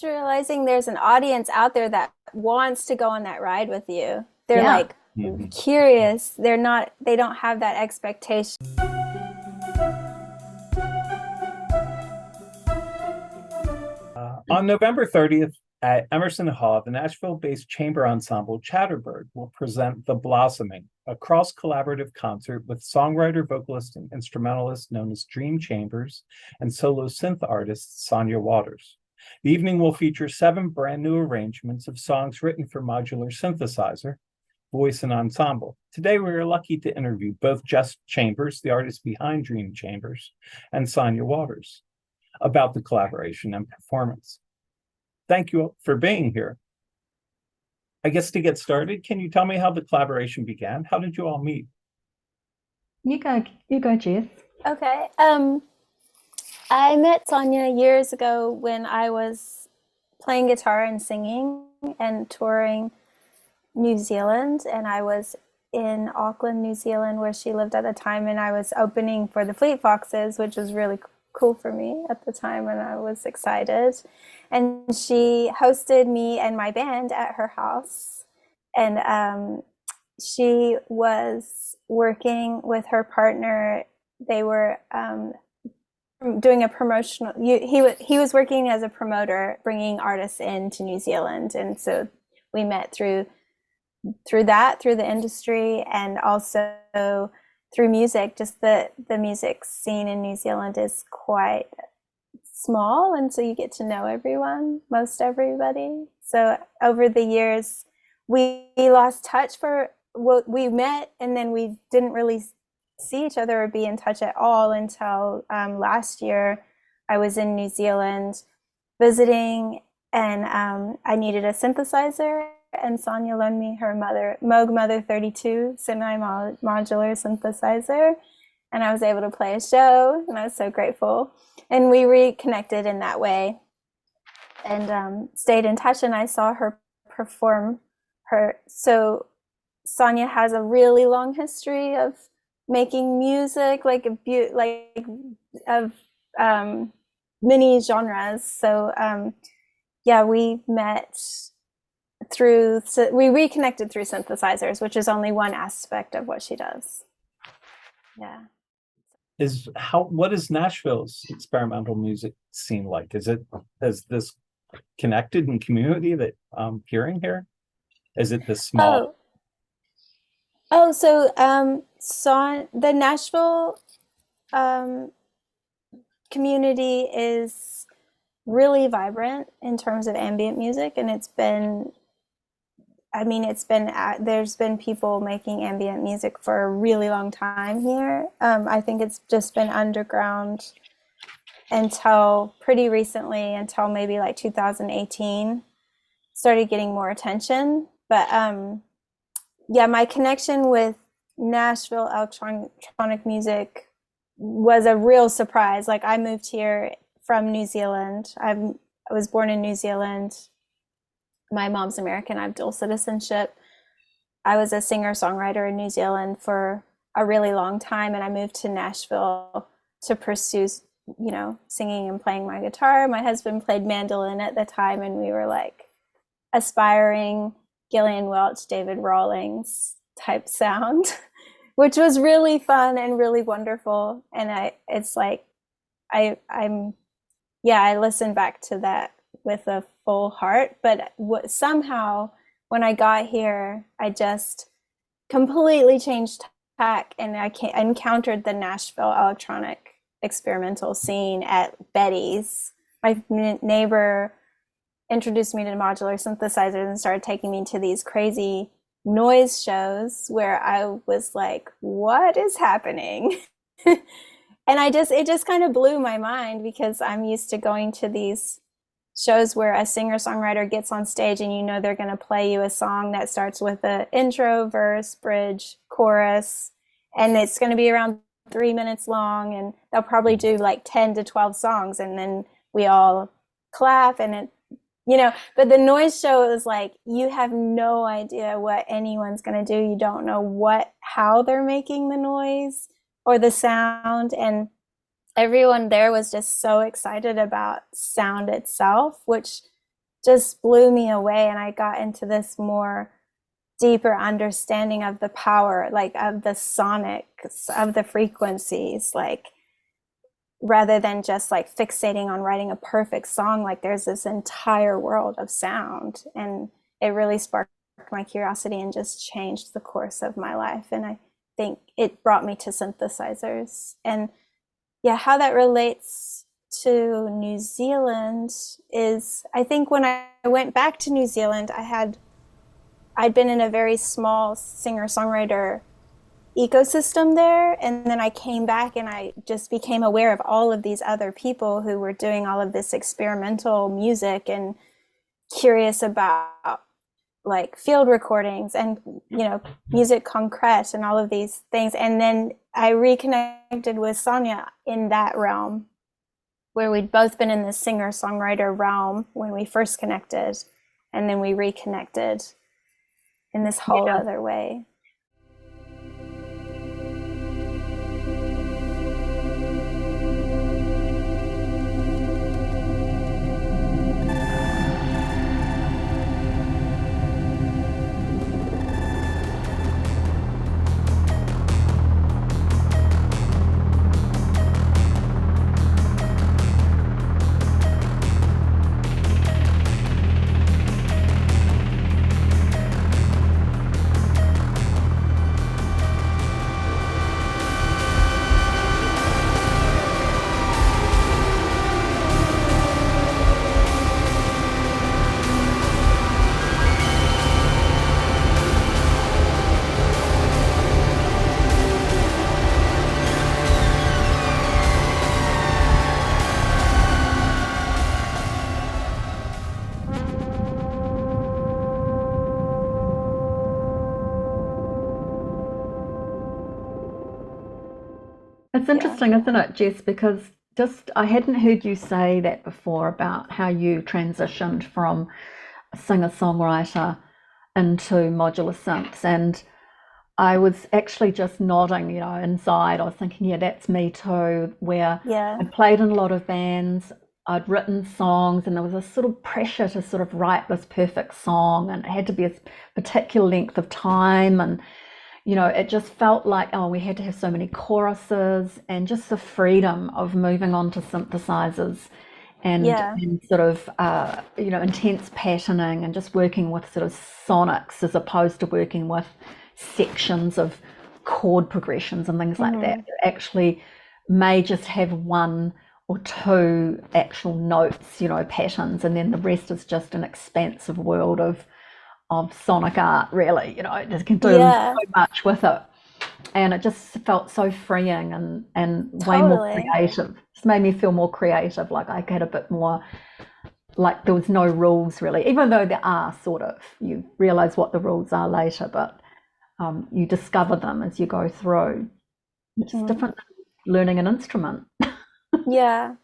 realizing there's an audience out there that wants to go on that ride with you. They're Yeah. like curious. They don't have that expectation. On November 30th at Emerson Hall, the Nashville-based chamber ensemble Chatterbird will present The Blossoming, a cross-collaborative concert with songwriter, vocalist, and instrumentalist known as Dream Chambers and solo synth artist Sonya Waters. The evening will feature 7 brand new arrangements of songs written for modular synthesizer, voice, and ensemble. Today, we are lucky to interview both Jess Chambers, the artist behind Dream Chambers, and Sonya Waters about the collaboration and performance. Thank you for being here. I guess to get started, can you tell me how the collaboration began? How did you all meet? You go, Jess. Okay. I met Sonya years ago when I was playing guitar and singing and touring New Zealand, and I was in Auckland, New Zealand, where she lived at the time, and I was opening for the Fleet Foxes, which was really cool for me at the time, and I was excited. And she hosted me and my band at her house, and she was working with her partner. They were doing a promotional. He was working as a promoter, bringing artists into New Zealand, and so we met through the industry, and also through music. Just the music scene in New Zealand is quite small, and so you get to know most everybody. So over the years, we lost touch we met, and then we didn't really see each other or be in touch at all until last year. I was in New Zealand visiting, and I needed a synthesizer, and Sonya loaned me her Moog Mother 32 semi-modular synthesizer, and I was able to play a show, and I was so grateful. And we reconnected in that way, and stayed in touch, and I saw her perform So Sonya has a really long history of making music, like of many genres. So yeah, we reconnected through synthesizers, which is only one aspect of what she does. Yeah. What is Nashville's experimental music scene like? Is this connected in community that I'm hearing here? Is it this small? So the Nashville community is really vibrant in terms of ambient music, and there's been people making ambient music for a really long time here. I think it's just been underground until pretty recently, until maybe like 2018, started getting more attention. But yeah, my connection with Nashville electronic music was a real surprise. Like, I moved here from New Zealand. I was born in New Zealand. My mom's American. I have dual citizenship. I was a singer-songwriter in New Zealand for a really long time, and I moved to Nashville to pursue, singing and playing my guitar. My husband played mandolin at the time, and we were like aspiring Gillian Welch, David Rawlings type sound, which was really fun and really wonderful. And I listened back to that with a full heart. But somehow when I got here, I just completely changed tack, and I encountered the Nashville electronic experimental scene at Betty's. My neighbor introduced me to modular synthesizers and started taking me to these crazy noise shows where I was like, what is happening? And it just kind of blew my mind, because I'm used to going to these shows where a singer-songwriter gets on stage and they're going to play you a song that starts with an intro, verse, bridge, chorus, and it's going to be around 3 minutes long, and they'll probably do like 10 to 12 songs, and then we all clap, and but the noise show is like, you have no idea what anyone's going to do. You don't know how they're making the noise or the sound. And everyone there was just so excited about sound itself, which just blew me away. And I got into this more deeper understanding of the power, like of the sonics, of the frequencies, like rather than just like fixating on writing a perfect song, like there's this entire world of sound. And it really sparked my curiosity and just changed the course of my life. And I think it brought me to synthesizers. And yeah, how that relates to New Zealand is, I think when I went back to New Zealand, I'd been in a very small singer-songwriter ecosystem there, and then I came back and I just became aware of all of these other people who were doing all of this experimental music and curious about like field recordings and musique concrète and all of these things. And then I reconnected with Sonya in that realm, where we'd both been in the singer-songwriter realm when we first connected, and then we reconnected in this whole other way. It's interesting, isn't it, Jess? Because just I hadn't heard you say that before about how you transitioned from a singer-songwriter into modular synths. And I was actually just nodding, inside. I was thinking, yeah, that's me too, where Yeah. I played in a lot of bands, I'd written songs, and there was a sort of pressure to sort of write this perfect song, and it had to be a particular length of time. And it just felt like, oh, we had to have so many choruses, and just the freedom of moving on to synthesizers and, Yeah. and sort of, intense patterning and just working with sort of sonics as opposed to working with sections of chord progressions and things like that. You actually may just have one or two actual notes, patterns, and then the rest is just an expansive world of sonic art, really. It just can do so much with it. And it just felt so freeing and way more creative. Just made me feel more creative, like I had a bit more, like there was no rules really, even though there are sort of, you realize what the rules are later, but you discover them as you go through, which is different than learning an instrument. Yeah.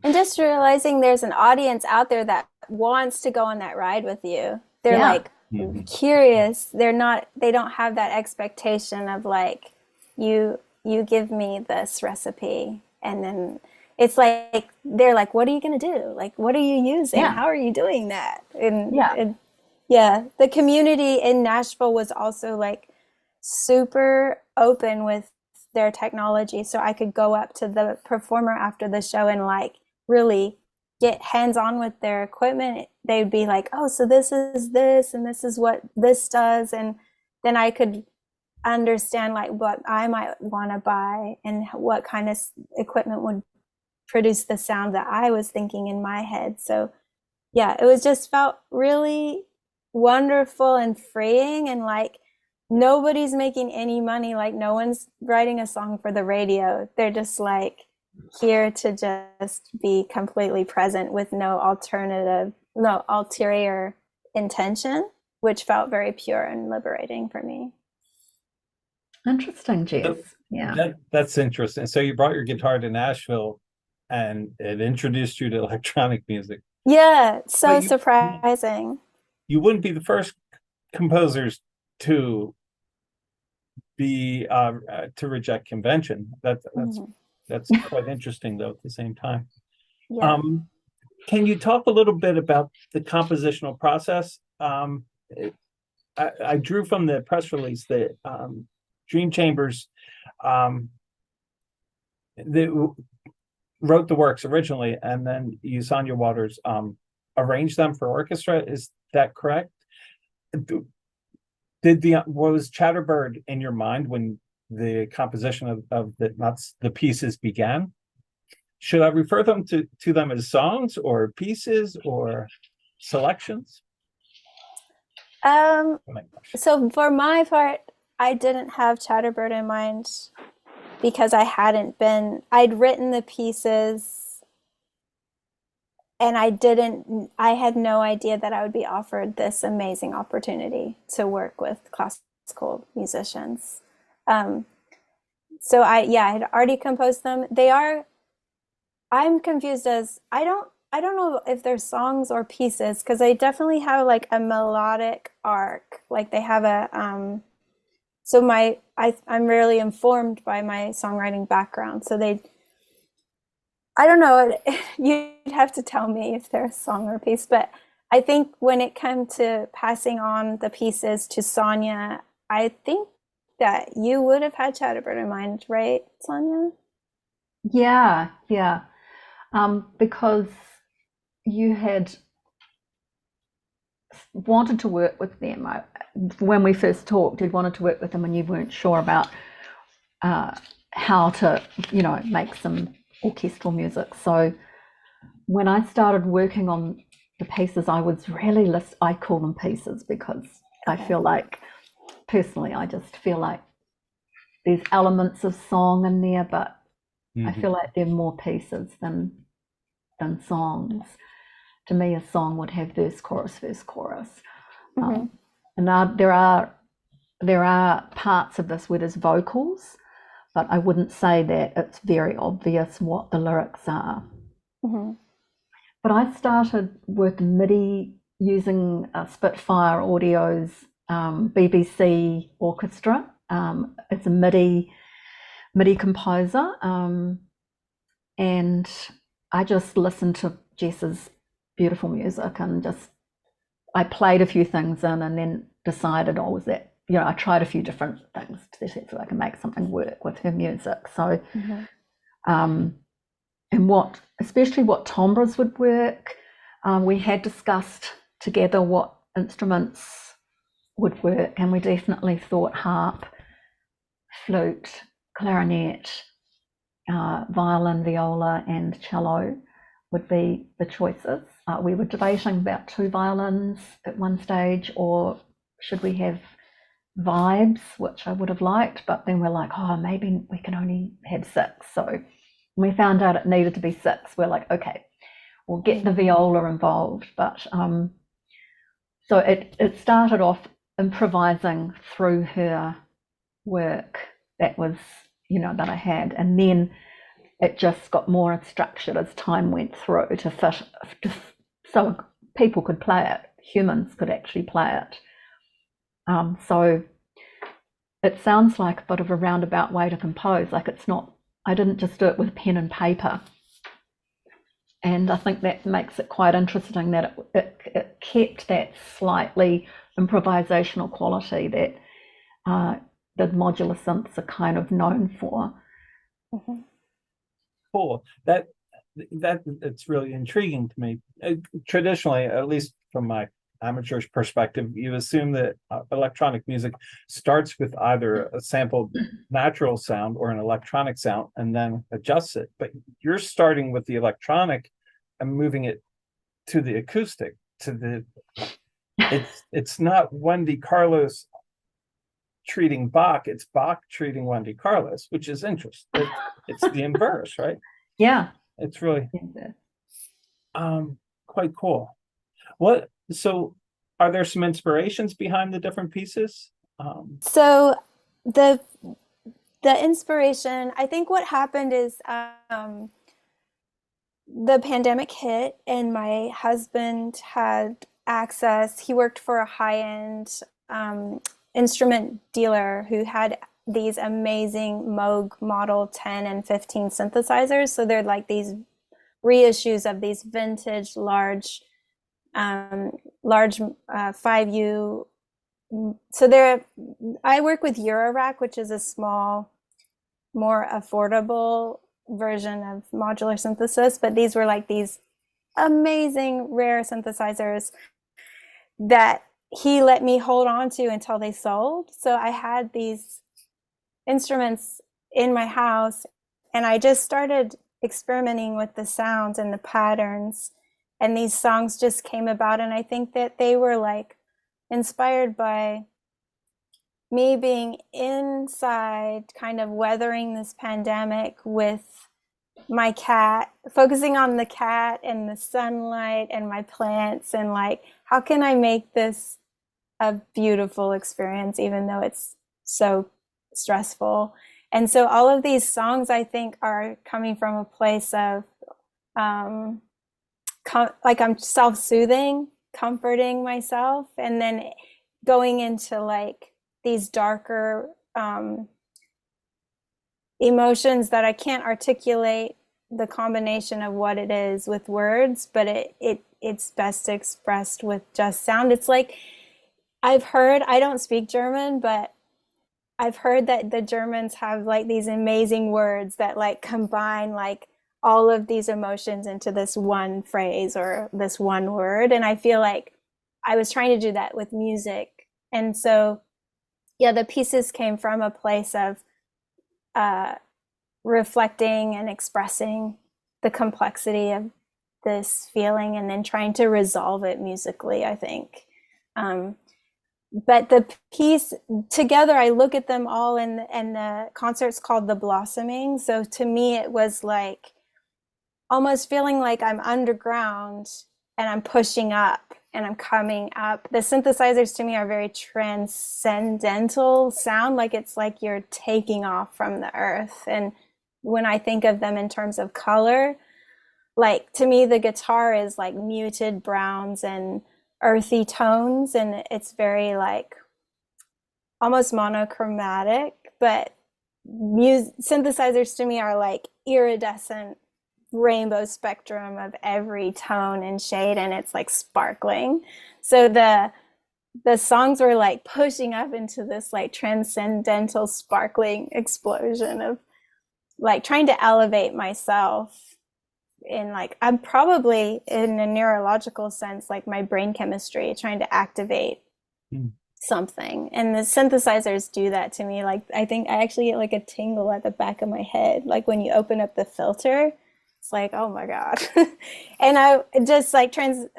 And just realizing there's an audience out there that wants to go on that ride with you. They're like curious. They don't have that expectation of like, you give me this recipe, and then it's like they're like, what are you gonna do? Like, what are you using? How are you doing that? And the community in Nashville was also like super open with their technology, so I could go up to the performer after the show and like really get hands-on with their equipment, they'd be like, oh, so this is this and this is what this does, and then I could understand like what I might want to buy and what kind of equipment would produce the sound that I was thinking in my head. So yeah, it was just felt really wonderful and freeing, and like nobody's making any money, like no one's writing a song for the radio. They're just like here to just be completely present with no ulterior intention, which felt very pure and liberating for me. Interesting, Jess. Yeah. That's interesting. So you brought your guitar to Nashville and it introduced you to electronic music. Yeah, so surprising. You wouldn't be the first composers to be to reject convention. That's quite interesting, though, at the same time. Yeah. Can you talk a little bit about the compositional process? I drew from the press release that Dream Chambers they wrote the works originally, and then you, Sonya Waters, arranged them for orchestra. Is that correct? Was Chatterbird in your mind when the composition of the pieces began? Should I refer them to them as songs or pieces or selections? So for my part, I didn't have Chatterbird in mind because I'd written the pieces and I had no idea that I would be offered this amazing opportunity to work with classical musicians. So I had already composed them. I'm confused as I don't know if they're songs or pieces, because they definitely have like a melodic arc. Like they have a so I'm really informed by my songwriting background. So I don't know, you'd have to tell me if they're a song or a piece, but I think when it came to passing on the pieces to Sonya, I think that you would have had Chatterbird in mind, right, Sonya? Yeah. Because you had wanted to work with them. When we first talked, you'd wanted to work with them and you weren't sure about how to, make some orchestral music. So when I started working on the pieces, I was really I call them pieces because I feel like, personally, I just feel like there's elements of song in there, but I feel like they're more pieces than songs. To me, a song would have verse, chorus. And there are parts of this where there's vocals, but I wouldn't say that it's very obvious what the lyrics are. But I started with MIDI using Spitfire Audio's BBC orchestra. It's a MIDI composer, and I just listened to Jess's beautiful music and I played a few things in and then decided, I tried a few different things to see if I can make something work with her music. So, and especially what timbres would work. We had discussed together what instruments would work, and we definitely thought harp, flute, clarinet, violin, viola, and cello would be the choices. We were debating about 2 violins at one stage, or should we have vibes, which I would have liked, but then we're like, maybe we can only have 6. So when we found out it needed to be 6, we're like, okay, we'll get the viola involved. But so it started off improvising through her work that was, that I had, and then it just got more structured as time went through to fit, so people could play it, humans could actually play it. So it sounds like a bit of a roundabout way to compose. Like I didn't just do it with pen and paper. And I think that makes it quite interesting that it kept that slightly improvisational quality that the modular synths are kind of known for. Cool. it's really intriguing to me. Traditionally, at least from my amateur perspective, you assume that electronic music starts with either a sampled natural sound or an electronic sound and then adjusts it. But you're starting with the electronic and moving it to the acoustic, to the it's not Wendy Carlos treating Bach, it's Bach treating Wendy Carlos, which is interesting. It's the inverse, right? Yeah. It's really quite cool. So are there some inspirations behind the different pieces? So the inspiration, I think what happened is the pandemic hit and my husband had access. He worked for a high-end instrument dealer who had these amazing Moog Model 10 and 15 synthesizers. So they're like these reissues of these vintage large 5U. So I work with Eurorack, which is a small, more affordable version of modular synthesis, but these were like these amazing rare synthesizers that he let me hold on to until they sold. So I had these instruments in my house and I just started experimenting with the sounds and the patterns, and these songs just came about. And I think that they were like inspired by me being inside, kind of weathering this pandemic with my cat, focusing on the cat and the sunlight and my plants, and like, how can I make this a beautiful experience even though it's so stressful? And so all of these songs, I think, are coming from a place of like I'm self-soothing, comforting myself, and then going into like these darker emotions that I can't articulate the combination of what it is with words, but it's best expressed with just sound. It's like I've heard, I don't speak German, but I've heard that the Germans have like these amazing words that like combine like all of these emotions into this one phrase or this one word. And I feel like I was trying to do that with music. And so, yeah, the pieces came from a place of reflecting and expressing the complexity of this feeling and then trying to resolve it musically, I think. But the piece together, I look at them all, and the concert's called The Blossoming. So to me, it was like almost feeling like I'm underground and I'm pushing up and I'm coming up. The synthesizers to me are very transcendental sound, like it's like you're taking off from the earth. And when I think of them in terms of color, like to me, the guitar is like muted browns and earthy tones, and it's very like almost monochromatic, but synthesizers to me are like iridescent rainbow spectrum of every tone and shade, and it's like sparkling. So the songs were like pushing up into this like transcendental sparkling explosion of like trying to elevate myself. In like, I'm probably in a neurological sense, like my brain chemistry, trying to activate something. And the synthesizers do that to me. Like, I think I actually get like a tingle at the back of my head. Like when you open up the filter, it's like, oh my God. And I just like tangentially,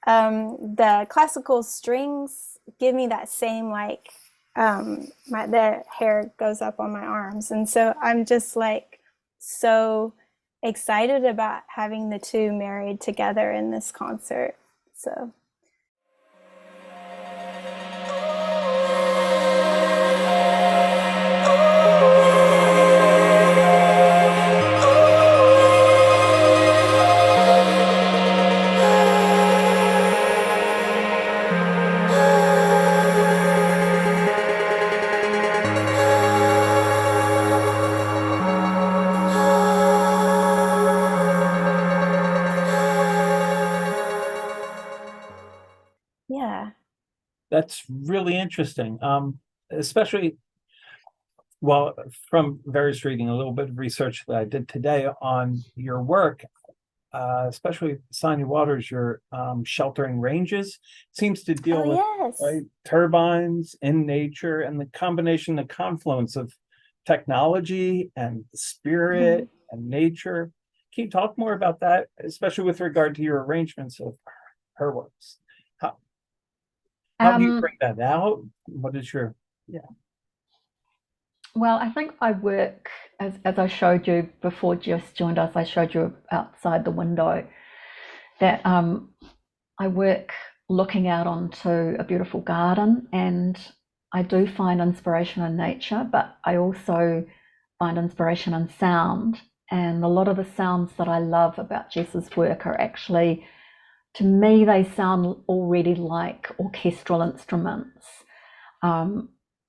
the classical strings give me that same like, the hair goes up on my arms. And so I'm just like so excited about having the two married together in this concert. So yeah. That's really interesting. Especially Well, from various reading, a little bit of research that I did today on your work, especially Sonya Waters, your sheltering ranges seems to deal with yes. turbines in nature and the combination, the confluence of technology and spirit and nature. Can you talk more about that, especially with regard to your arrangements of her works? How do you bring that out? What is your Well, I think I work, as I showed you before Jess joined us, I showed you outside the window that I work looking out onto a beautiful garden, and I do find inspiration in nature, but I also find inspiration in sound. And a lot of the sounds that I love about Jess's work are actually, to me, they sound already like orchestral instruments.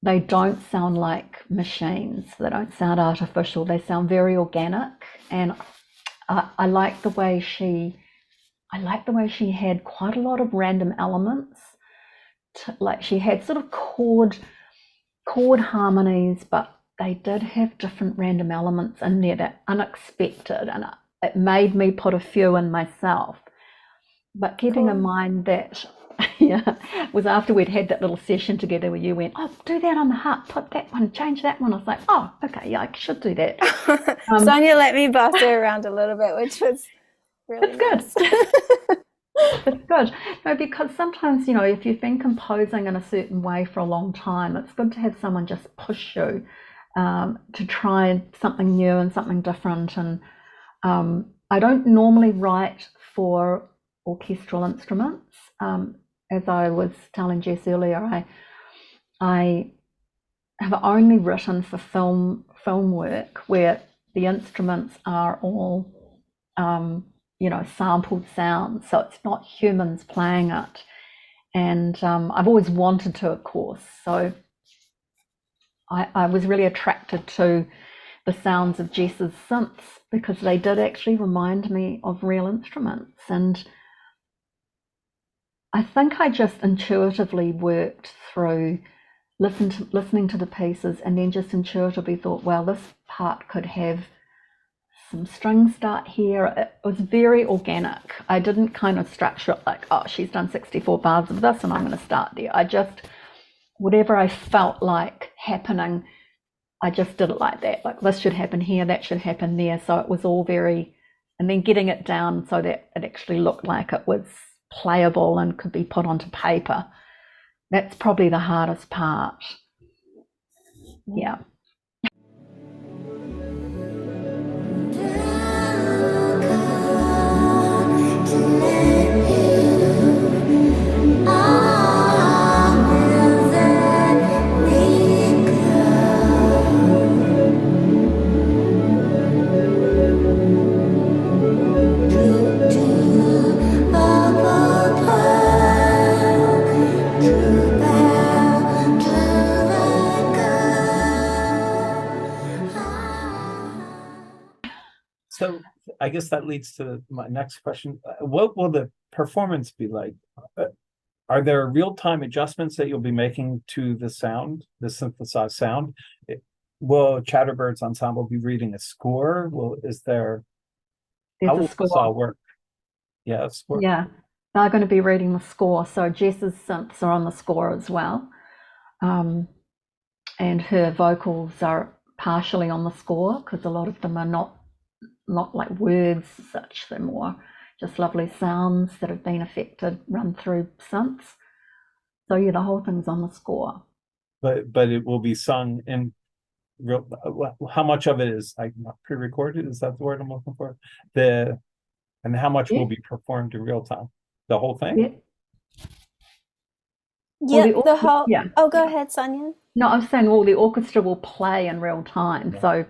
They don't sound like machines. They don't sound artificial. They sound very organic, and I like the way she had quite a lot of random elements. Like she had sort of chord harmonies, but they did have different random elements in there that unexpected, and it made me put a few in myself. But keeping in mind that it was after we'd had that little session together where you went, oh, do that on the harp, put that one, change that one. I was like, oh, okay, yeah, I should do that. Sonya let me boss her around a little bit, which was really nice. It's good. No, because sometimes, if you've been composing in a certain way for a long time, it's good to have someone just push you to try something new and something different. And I don't normally write for orchestral instruments. As I was telling Jess earlier, I have only written for film work where the instruments are all sampled sounds, so it's not humans playing it. And I've always wanted to, of course, so I was really attracted to the sounds of Jess's synths because they did actually remind me of real instruments. And I think I just intuitively worked through listening to the pieces, and then just intuitively thought, well, this part could have some strings start here. It was very organic. I didn't kind of structure it like, oh, she's done 64 bars of this and I'm going to start there. I just, whatever I felt like happening, I just did it like that. Like, this should happen here, that should happen there. So it was all very, and then getting it down so that it actually looked like it was playable and could be put onto paper. That's probably the hardest part. Yeah. So I guess that leads to my next question. What will the performance be like? Are there real-time adjustments that you'll be making to the sound, the synthesized sound? Will Chatterbird's ensemble be reading a score? How will this all work? Yeah, score. Yeah, they're going to be reading the score. So Jess's synths are on the score as well. And her vocals are partially on the score because a lot of them are not like words as such. They're more just lovely sounds that have been affected, run through synths. So yeah, the whole thing's on the score. But it will be sung in real. How much of it is not pre-recorded? Is that the word I'm looking for? And how much will be performed in real time? The whole thing? Yeah, the whole. Yeah. Oh, go ahead, Sonya. No, I was saying all the orchestra will play in real time. Yeah. So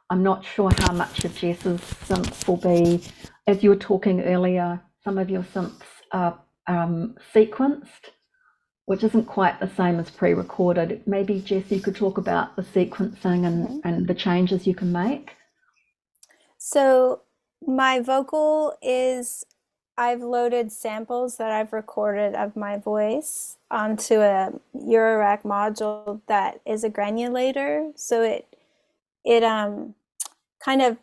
I'm not sure how much of Jess's synths will be. As you were talking earlier, some of your synths are sequenced, which isn't quite the same as pre-recorded. Maybe, Jess, you could talk about the sequencing and the changes you can make. So my vocal is I've loaded samples that I've recorded of my voice onto a Eurorack module that is a granulator. So it kind of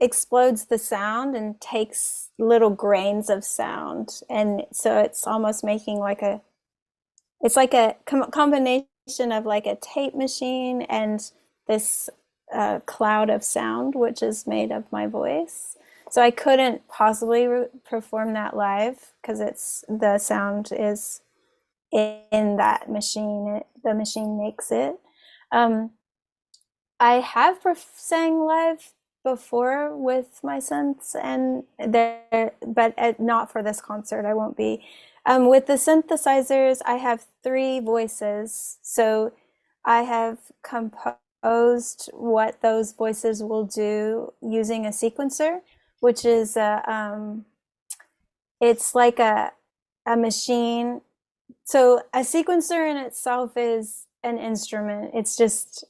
explodes the sound and takes little grains of sound. And so it's almost making like it's like a combination of like a tape machine and this cloud of sound, which is made of my voice. So I couldn't possibly perform that live because the sound is in that machine. The machine makes it. I have sang live before with my synths, but not for this concert. I won't be. With the synthesizers, I have 3 voices. So I have composed what those voices will do using a sequencer, which is it's like a machine. So a sequencer in itself is an instrument. It's just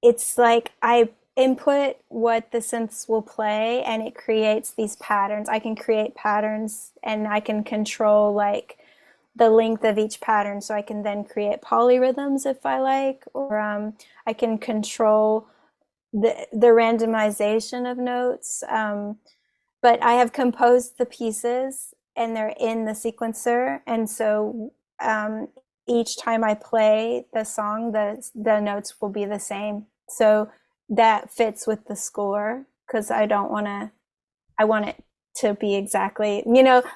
it's like I input what the synths will play and it creates these patterns. I can create patterns and I can control like the length of each pattern. So I can then create polyrhythms if I like, or I can control the randomization of notes. But I have composed the pieces and they're in the sequencer. And so each time I play the song, the notes will be the same. So that fits with the score because I want it to be exactly,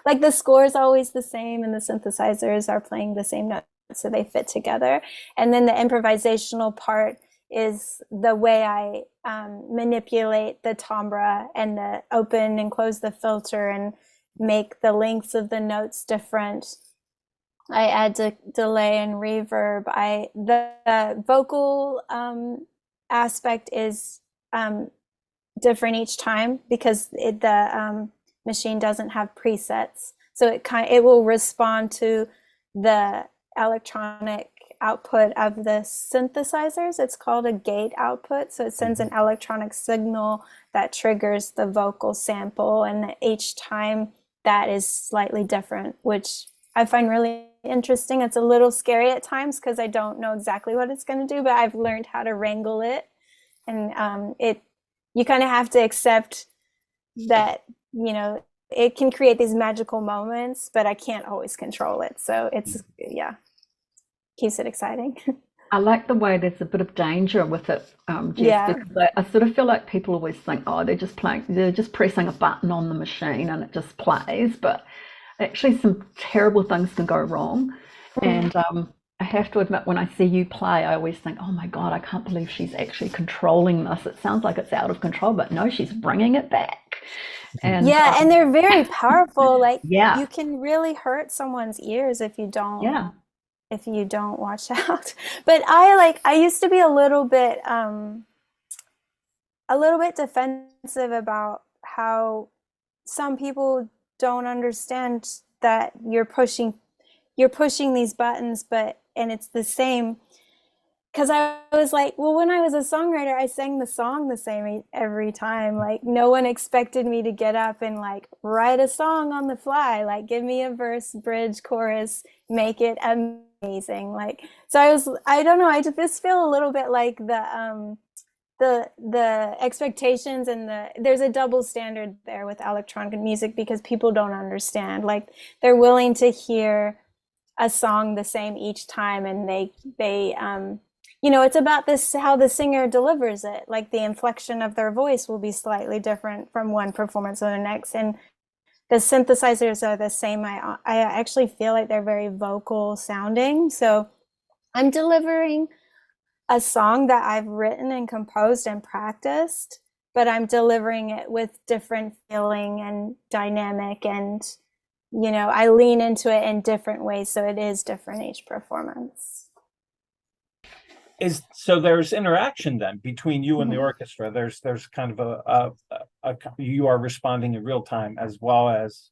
like the score is always the same and the synthesizers are playing the same notes, so they fit together. And then the improvisational part is the way I manipulate the timbre and the open and close the filter and make the lengths of the notes different. I add delay and reverb. The vocal aspect is different each time because the machine doesn't have presets, so it will respond to the electronic output of the synthesizers. It's called a gate output, so it sends an electronic signal that triggers the vocal sample, and each time that is slightly different, which I find really interesting. It's a little scary at times because I don't know exactly what it's going to do, but I've learned how to wrangle it. And you kind of have to accept that, it can create these magical moments, but I can't always control it. So keeps it exciting. I like the way there's a bit of danger with it, Jess, Yeah. because I sort of feel like people always think, oh, they're just pressing a button on the machine and it just plays, but actually some terrible things can go wrong. And I have to admit, when I see you play, I always think, oh my God, I can't believe she's actually controlling this. It sounds like it's out of control, but no, she's bringing it back. And and they're very powerful. Like yeah, you can really hurt someone's ears if you don't yeah, watch out. But I used to be a little bit defensive about how some people don't understand that you're pushing these buttons, and it's the same. Because I was like, well, when I was a songwriter, I sang the song the same every time. Like no one expected me to get up and like write a song on the fly. Like give me a verse, bridge, chorus, make it amazing. Like so I don't know. I just feel a little bit like the expectations and there's a double standard there with electronic music because people don't understand. Like they're willing to hear a song the same each time, and they it's about this how the singer delivers it. Like the inflection of their voice will be slightly different from one performance to the next, and the synthesizers are the same. I actually feel like they're very vocal sounding, so I'm delivering a song that I've written and composed and practiced, but I'm delivering it with different feeling and dynamic, and I lean into it in different ways, so it is different each performance. So there's interaction then between you and the orchestra. There's kind of you are responding in real time as well as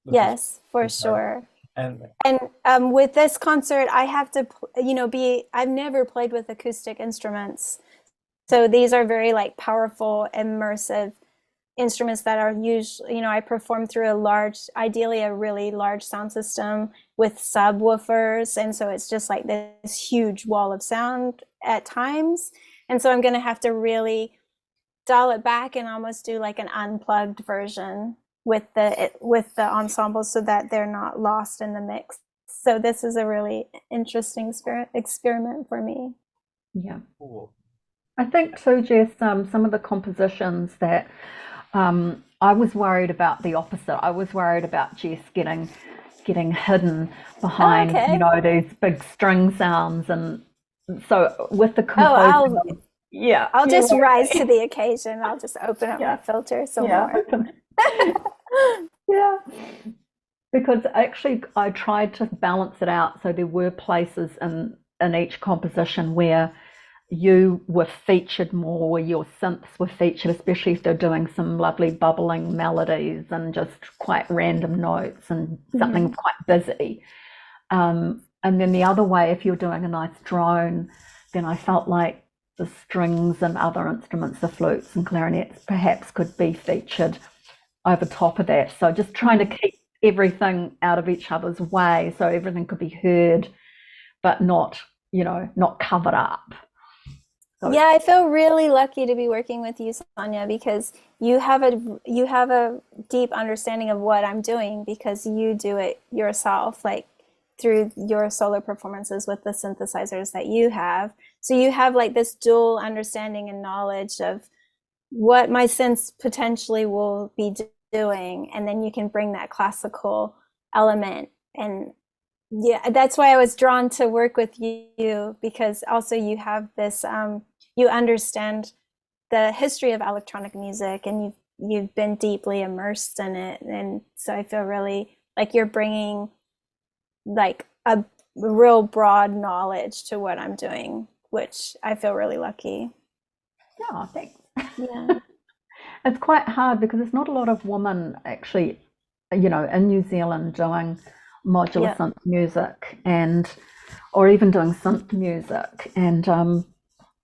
yes, for sure. And with this concert, I have to I've never played with acoustic instruments, so these are very like powerful, immersive instruments that are usually, I perform through ideally a really large sound system with subwoofers. And so it's just like this huge wall of sound at times. And so I'm going to have to really dial it back and almost do like an unplugged version with the ensemble so that they're not lost in the mix. So this is a really interesting experiment for me. Yeah. Cool. I think too, Jess, some of the compositions that I was worried about the opposite. I was worried about Jess getting hidden behind, these big string sounds, and so with the composing, I'll just rise to the occasion. I'll just open up my filter some more. Yeah. Because actually I tried to balance it out, so there were places in each composition where you were featured more, where your synths were featured, especially if they're doing some lovely bubbling melodies and just quite random notes and something quite busy. And then the other way, if you're doing a nice drone, then I felt like the strings and other instruments, the flutes and clarinets, perhaps could be featured over top of that. So just trying to keep everything out of each other's way so everything could be heard, but not covered up. So, yeah, I feel really lucky to be working with you, Sonya, because you have a deep understanding of what I'm doing because you do it yourself, like through your solo performances with the synthesizers that you have. So you have like this dual understanding and knowledge of what my synths potentially will be doing, and then you can bring that classical element. And yeah, that's why I was drawn to work with you, because also you have this you understand the history of electronic music, and you've been deeply immersed in it. And so I feel really like you're bringing like a real broad knowledge to what I'm doing, which I feel really lucky. Yeah, thanks. Yeah. It's quite hard because there's not a lot of women actually, in New Zealand doing modular synth music or even doing synth music. And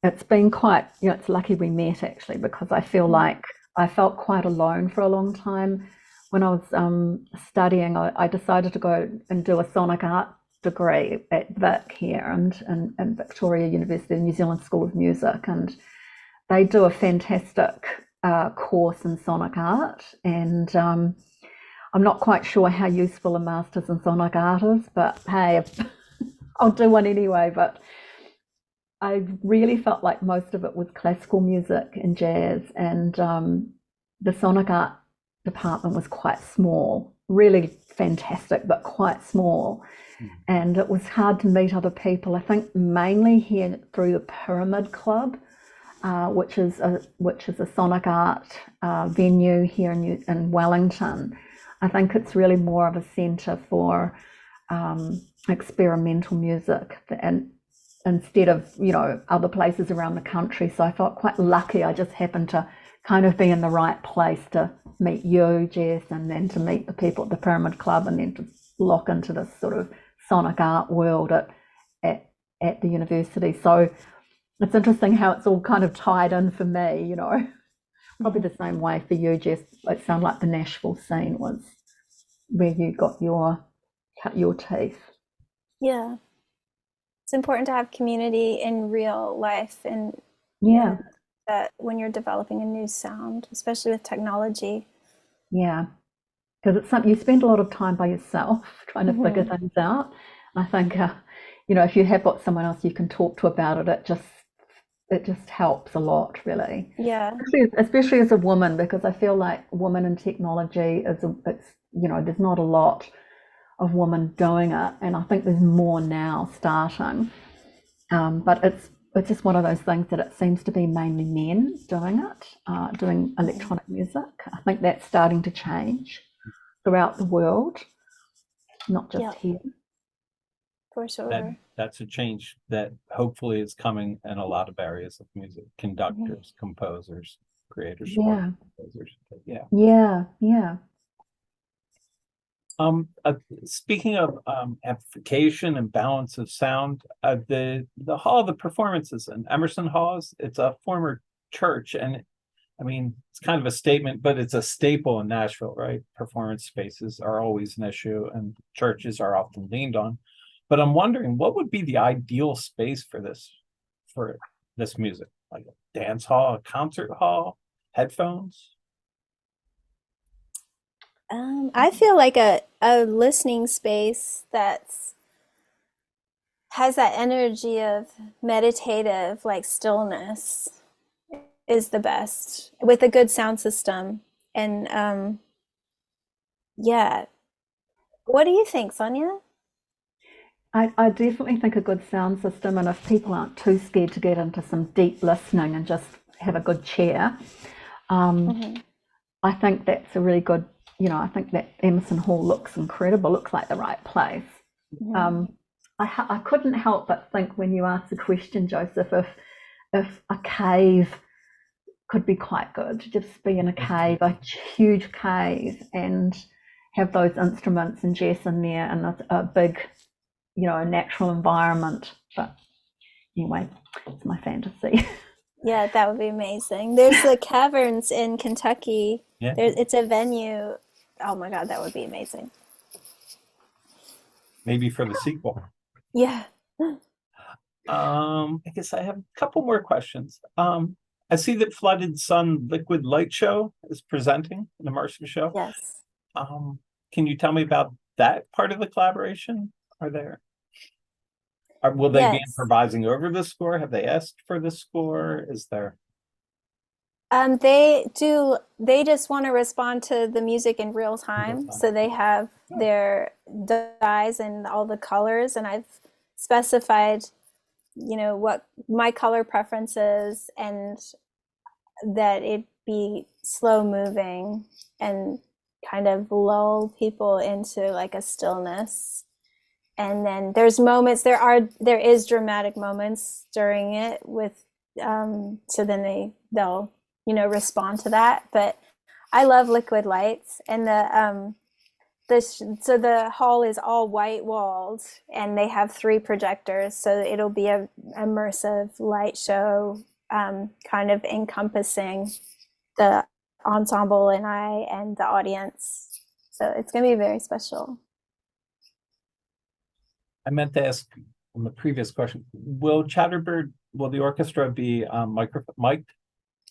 it's been quite, it's lucky we met actually, because I feel like I felt quite alone for a long time. When I was studying, I decided to go and do a sonic art degree at Vic here and Victoria University, the New Zealand School of Music, and they do a fantastic course in sonic art, and I'm not quite sure how useful a master's in sonic art is, but hey, I'll do one anyway. But I really felt like most of it was classical music and jazz, and the sonic art department was quite small, really fantastic, but quite small. And it was hard to meet other people. I think mainly here through the Pyramid Club, which is a sonic art venue here in Wellington. I think it's really more of a centre for experimental music, and instead of other places around the country. So I felt quite lucky. I just happened to kind of be in the right place to meet you, Jess, and then to meet the people at the Pyramid Club, and then to lock into this sort of sonic art world at the university. So it's interesting how it's all kind of tied in for me, Probably the same way for you, Jess. It sounded like the Nashville scene was where you got cut your teeth. Yeah. It's important to have community in real life, and that when you're developing a new sound, especially with technology. Yeah, because it's something you spend a lot of time by yourself trying to figure things out. And I think, if you have got someone else you can talk to about it, it just helps a lot, really. Yeah. Especially as a woman, because I feel like women in technology there's not a lot of women doing it, and I think there's more now starting. But it's just one of those things that it seems to be mainly men doing it, doing electronic music. I think that's starting to change throughout the world, not just here. For sure. That's a change that hopefully is coming in a lot of areas of music: conductors, composers, creators, composers. Yeah. Speaking of amplification and balance of sound, the Hall of the Performances in Emerson Halls, it's a former church, and I mean, it's kind of a statement, but it's a staple in Nashville, right? Performance spaces are always an issue and churches are often leaned on. But I'm wondering what would be the ideal space for this music? Like a dance hall, a concert hall, headphones? I feel like a listening space that's has that energy of meditative, like stillness, is the best with a good sound system. And yeah, what do you think, Sonia? I definitely think a good sound system, and if people aren't too scared to get into some deep listening and just have a good chair, I think that's a really good, I think that Emerson Hall looks incredible, looks like the right place. I couldn't help but think when you asked the question, Joseph, if a cave could be quite good, just be in a cave, a huge cave, and have those instruments and Jess in there and a big, a natural environment. But anyway, it's my fantasy. Yeah, that would be amazing. There's the caverns in Kentucky. Yeah. It's a venue. Oh my God, that would be amazing. Maybe for the sequel. Yeah. I guess I have a couple more questions. I see that Flooded Sun Liquid Light Show is presenting an immersive show. Yes. Can you tell me about that part of the collaboration? Will they be Yes. improvising over the score? Have they asked for the score? Is there? They just want to respond to the music in real time. So they have their dyes and all the colors, and I've specified, what my color preference is, and that it be slow moving and kind of lull people into like a stillness. And then there is dramatic moments during it with so then they'll respond to that. But I love liquid lights, and so the hall is all white walled, and they have 3 projectors, so it'll be a immersive light show, kind of encompassing the ensemble and the audience. So it's going to be very special. I meant to ask on the previous question, will the orchestra be mic'd?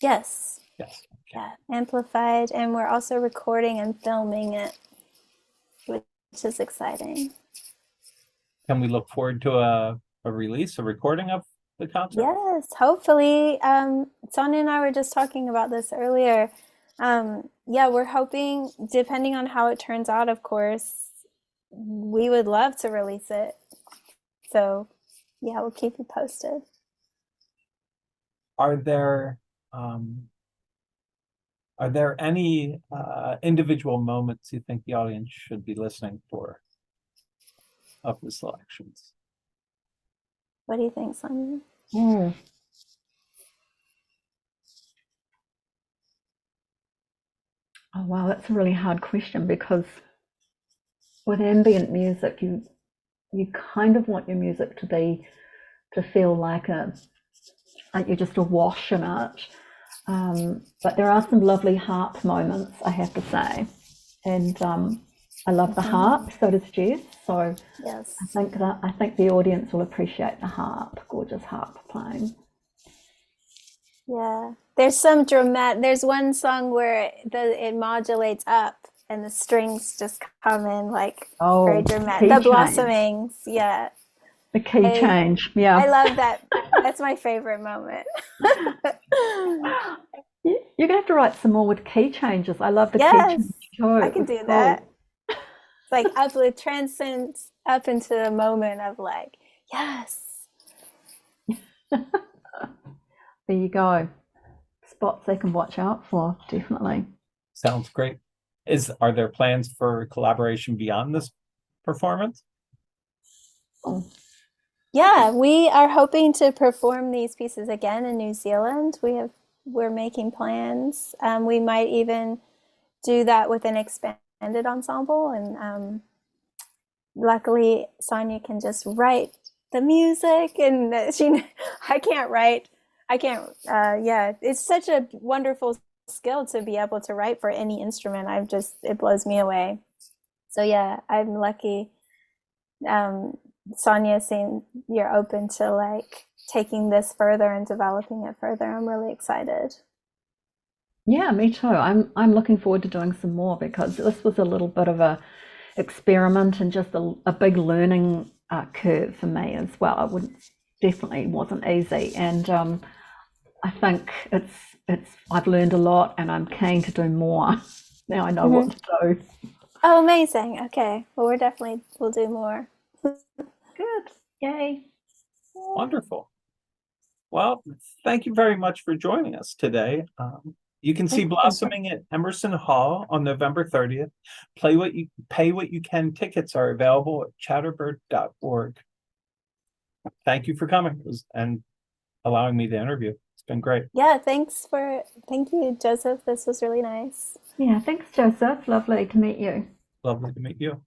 Yes. Yes. Yeah, amplified, and we're also recording and filming it, which is exciting. Can we look forward to a release, a recording of the concert? Yes, hopefully. Sonia and I were just talking about this earlier. Yeah, we're hoping, depending on how it turns out, of course, we would love to release it. So, yeah, we'll keep you posted. Are there any individual moments you think the audience should be listening for of the selections? What do you think, Sonia? Oh wow, that's a really hard question, because with ambient music, you kind of want your music to feel like you're just awash in it. But there are some lovely harp moments, I have to say, and I love the harp. So does Jess. So yes, I think the audience will appreciate the harp, gorgeous harp playing. Yeah, there's there's one song where it modulates up and the strings just come in like very dramatic. The blossomings, yeah. The key change, yeah. I love that. That's my favorite moment. You're gonna have to write some more with key changes. I love the key change too. I can do that. It's like it transcends up into the moment of like, yes. There you go. Spots they can watch out for, definitely. Sounds great. Are there plans for collaboration beyond this performance? Yeah, we are hoping to perform these pieces again in New Zealand. We're making plans. We might even do that with an expanded ensemble, and luckily Sonya can just write the music, and I can't write. Yeah, it's such a wonderful skill to be able to write for any instrument. It blows me away. So yeah, I'm lucky. Sonya, saying you're open to like taking this further and developing it further. I'm really excited. Yeah, me too. I'm looking forward to doing some more, because this was a little bit of a experiment and just a big learning curve for me as well. Definitely wasn't easy, and I think I've learned a lot, and I'm keen to do more. Now I know what to do. Oh, amazing. Okay. Well, we'll do more. Good. Yay. Wonderful. Well, thank you very much for joining us today. You can see Blossoming at Emerson Hall on November 30th. Pay what you can. Tickets are available at chatterbird.org. Thank you for coming and allowing me to interview. It's been great. Yeah, thank you, Joseph. This was really nice. Yeah, thanks, Joseph. Lovely to meet you. Lovely to meet you.